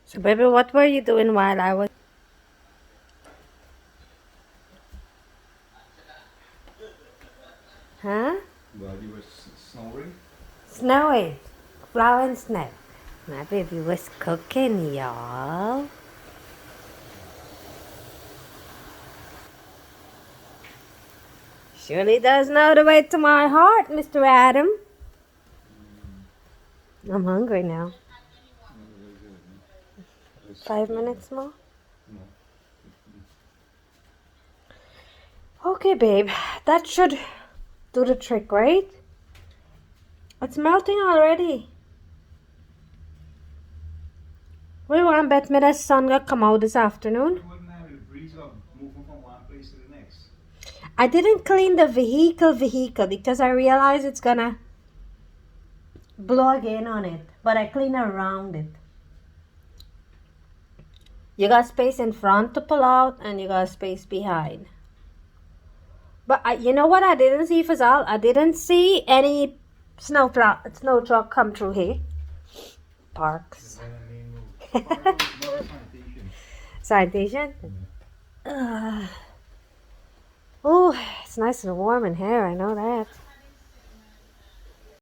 So, baby, what were you doing while I was... Huh? While you were snoring? Snowing. Blowing snow. My baby was cooking, y'all. Surely does know the way to my heart, Mr. Adam. I'm hungry now. 5 minutes more? No. Okay, babe. That should do the trick, right? It's melting already. We want bet me the sun gonna come out this afternoon. You wouldn't have the breeze of moving from one place to the next. I didn't clean the vehicle because I realized it's gonna blow again on it. But I clean around it. You got space in front to pull out and you got space behind. But you know what I didn't see, Fazal? I didn't see any snow truck come through here. Parks. Citation? Oh, it's nice and warm in here, I know that.